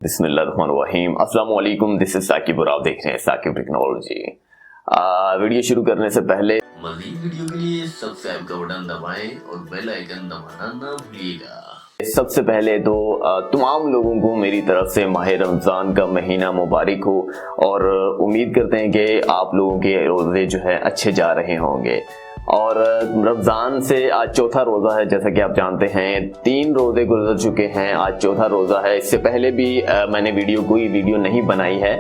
बिस्मिल्लाहिर्रहमानिर्रहीम। अस्सलाम वालेकुम, दिस इज साकिब और आप देख रहे हैं साकिब टेक्नोलॉजी। वीडियो शुरू करने से पहले मज़ीद वीडियो के लिए सब्सक्राइब का बटन दबाएं और बेल आइकन दबाना ना भूलिएगा। सबसे पहले तो तमाम लोगों को मेरी तरफ से माह रमज़ान का महीना मुबारक हो और उम्मीद करते हैं कि आप लोगों के रोज़े जो है अच्छे जा रहे होंगे। और रमज़ान से आज चौथा रोज़ा है, जैसा कि आप जानते हैं 3 रोज़े गुजर चुके हैं, आज चौथा रोज़ा है। इससे पहले भी मैंने कोई वीडियो नहीं बनाई है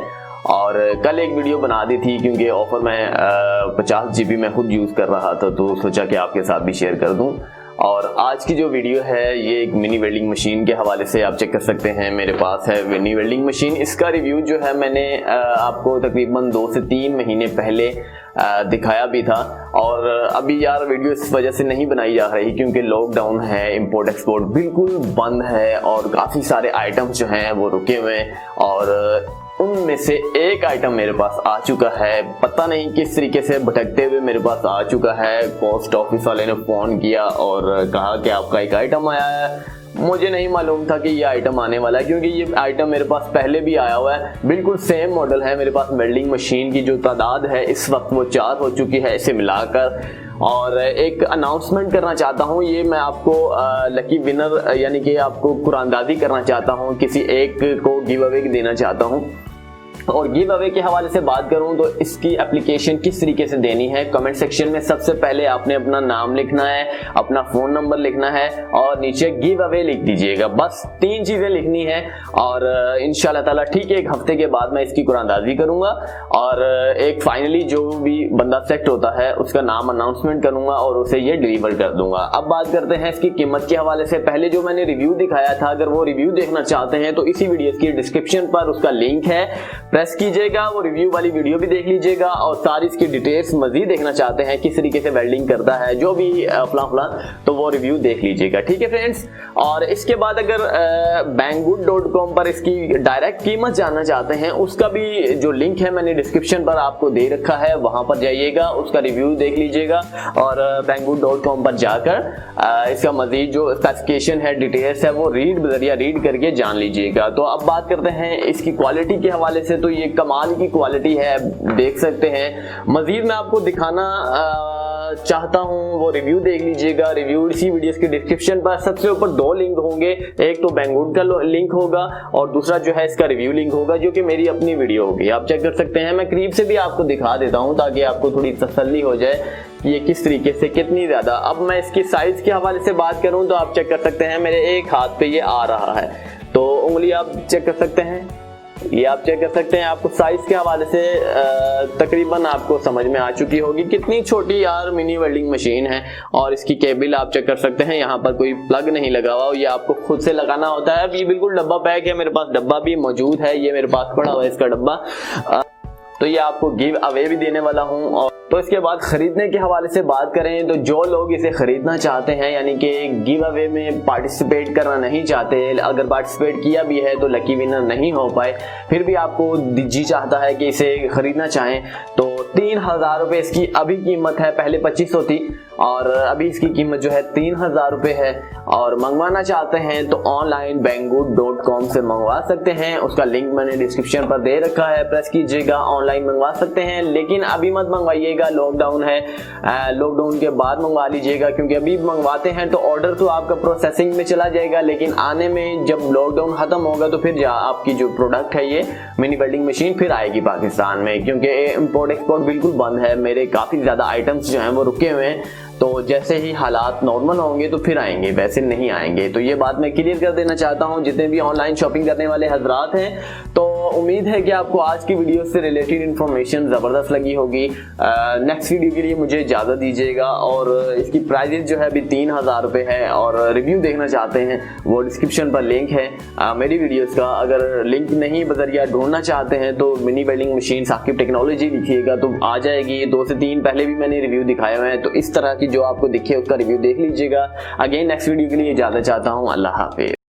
और कल एक वीडियो बना दी थी क्योंकि ऑफ़र में 50 GB में खुद यूज़ कर रहा था, तो सोचा कि आपके साथ भी शेयर कर दूं। और आज की जो वीडियो है ये एक मिनी वेल्डिंग मशीन के हवाले से आप चेक कर सकते हैं। मेरे पास है मिनी वेल्डिंग मशीन। इसका रिव्यू जो है मैंने आपको तकरीबन 2 से 3 महीने पहले दिखाया भी था और अभी यार वीडियो इस वजह से नहीं बनाई जा रही क्योंकि लॉकडाउन है, इंपोर्ट एक्सपोर्ट बिल्कुल बंद है और काफ़ी सारे आइटम्स जो हैं वो रुके हुए हैं और उनमें से एक आइटम मेरे पास आ चुका है। पता नहीं किस तरीके से भटकते हुए मेरे पास आ चुका है। पोस्ट ऑफिस वाले ने फ़ोन किया और कहा कि आपका एक आइटम आया है। मुझे नहीं मालूम था कि ये आइटम आने वाला है क्योंकि ये आइटम मेरे पास पहले भी आया हुआ है। बिल्कुल सेम मॉडल है। मेरे पास वेल्डिंग मशीन की जो तादाद है इस वक्त वो 4 हो चुकी है इसे मिलाकर। और एक अनाउंसमेंट करना चाहता हूँ, ये मैं आपको लकी विनर यानी कि आपको कुरानदाजी करना चाहता हूँ, किसी एक को गिव अवे देना चाहता हूँ। और गिव अवे के हवाले से बात करूं तो इसकी एप्लीकेशन किस तरीके से देनी है, कमेंट सेक्शन में सबसे पहले आपने अपना नाम लिखना है, अपना फ़ोन नंबर लिखना है और नीचे गिव अवे लिख दीजिएगा। बस 3 चीज़ें लिखनी है और इंशाल्लाह ताला ठीक 1 हफ्ते के बाद मैं इसकी कुरानदाजी करूंगा और एक फाइनली जो भी बंदा सेलेक्ट होता है उसका नाम अनाउंसमेंट करूंगा और उसे ये डिलीवर कर दूंगा। अब बात करते हैं इसकी कीमत के हवाले से। पहले जो मैंने रिव्यू दिखाया था, अगर वो रिव्यू देखना चाहते हैं तो इसी वीडियो की डिस्क्रिप्शन पर उसका लिंक है, प्रेस कीजिएगा, वो रिव्यू वाली वीडियो भी देख लीजिएगा और सारी इसकी डिटेल्स मजीद देखना चाहते हैं किस तरीके से वेल्डिंग करता है जो भी फला तो वो रिव्यू देख लीजिएगा। ठीक है फ्रेंड्स। और इसके बाद अगर banggood.com पर इसकी डायरेक्ट कीमत जानना चाहते हैं उसका भी जो लिंक है मैंने डिस्क्रिप्शन पर आपको दे रखा है, वहां पर जाइएगा, उसका रिव्यू देख लीजिएगा और banggood.com पर जाकर इसका मजीद जो स्पेसिफिकेशन है, डिटेल्स है, वो रीड करके जान लीजिएगा। तो अब बात करते हैं इसकी क्वालिटी के हवाले से। तो ये कमाल की क्वालिटी है, देख सकते हैं। मजीद मैं आपको दिखाना चाहता हूं, वो रिव्यू देख लीजिएगा। रिव्यू इसी वीडियो के डिस्क्रिप्शन पर सबसे ऊपर 2 लिंक होंगे, एक तो बैंगवुड का लिंक होगा और दूसरा जो है इसका रिव्यू लिंक होगा जो कि मेरी अपनी वीडियो होगी, आप चेक कर सकते हैं। मैं करीब से भी आपको दिखा देता हूं ताकि आपको थोड़ी तसल्ली हो जाए कि ये किस तरीके से कितनी ज्यादा। अब मैं इसकी साइज के हवाले से बात करूं तो आप चेक कर सकते हैं मेरे एक हाथ पे ये आ रहा है, तो उंगली आप चेक कर सकते हैं, ये आप चेक कर सकते हैं। आपको साइज के हवाले से तकरीबन आपको समझ में आ चुकी होगी कितनी छोटी यार मिनी वेल्डिंग मशीन है। और इसकी केबल आप चेक कर सकते हैं, यहाँ पर कोई प्लग नहीं लगा हुआ, ये आपको खुद से लगाना होता है। अब ये बिल्कुल डब्बा पैक है, मेरे पास डब्बा भी मौजूद है, ये मेरे पास पड़ा हुआ है इसका डब्बा। तो ये आपको गिव अवे भी देने वाला हूँ। और तो इसके बाद खरीदने के हवाले से बात करें तो जो लोग इसे खरीदना चाहते हैं यानी कि गिव अवे में पार्टिसिपेट करना नहीं चाहते, अगर पार्टिसिपेट किया भी है तो लकी विनर नहीं हो पाए, फिर भी आपको जी चाहता है कि इसे खरीदना चाहें तो 3000 रुपये इसकी अभी कीमत है। पहले 2500 थी और अभी इसकी कीमत जो है 3000 रुपये है। और मंगवाना चाहते हैं तो ऑनलाइन banggood.com से मंगवा सकते हैं, उसका लिंक मैंने डिस्क्रिप्शन पर दे रखा है, प्रेस कीजिएगा, ऑनलाइन मंगवा सकते हैं। लेकिन अभी मत मंगवाइएगा, लॉकडाउन है, लॉकडाउन के बाद मंगवा लीजिएगा क्योंकि अभी मंगवाते हैं तो ऑर्डर तो आपका प्रोसेसिंग में चला जाएगा, लेकिन आने में जब लॉकडाउन खत्म होगा तो फिर आपकी जो प्रोडक्ट है ये मिनी वेल्डिंग मशीन फिर आएगी पाकिस्तान में, क्योंकि इंपोर्ट एक्सपोर्ट बिल्कुल बंद है। मेरे काफ़ी ज़्यादा आइटम्स जो हैं वो रुके हुए हैं, तो जैसे ही हालात नॉर्मल होंगे तो फिर आएंगे, वैसे नहीं आएंगे। तो ये बात मैं क्लियर कर देना चाहता हूँ जितने भी ऑनलाइन शॉपिंग करने वाले हजरात हैं। तो उम्मीद है कि आपको आज की वीडियो से रिलेटेड इन्फॉर्मेशन ज़बरदस्त लगी होगी। नेक्स्ट वीडियो के लिए मुझे इजाज़त दीजिएगा। और इसकी प्राइजेस जो है अभी 3000 रुपये है और रिव्यू देखना चाहते हैं वो डिस्क्रिप्शन पर लिंक है मेरी वीडियोज़ का। अगर लिंक नहीं बजरिया ढूंढना चाहते हैं तो mini welding machine Saqib Technology लिखिएगा तो आ जाएगी। 2 से 3 पहले भी मैंने रिव्यू दिखाए हुए हैं, तो इस तरह की जो आपको दिखे उसका रिव्यू देख लीजिएगा। अगेन नेक्स्ट वीडियो के लिए इजाज़त चाहता हूँ। अल्लाह हाफिज़।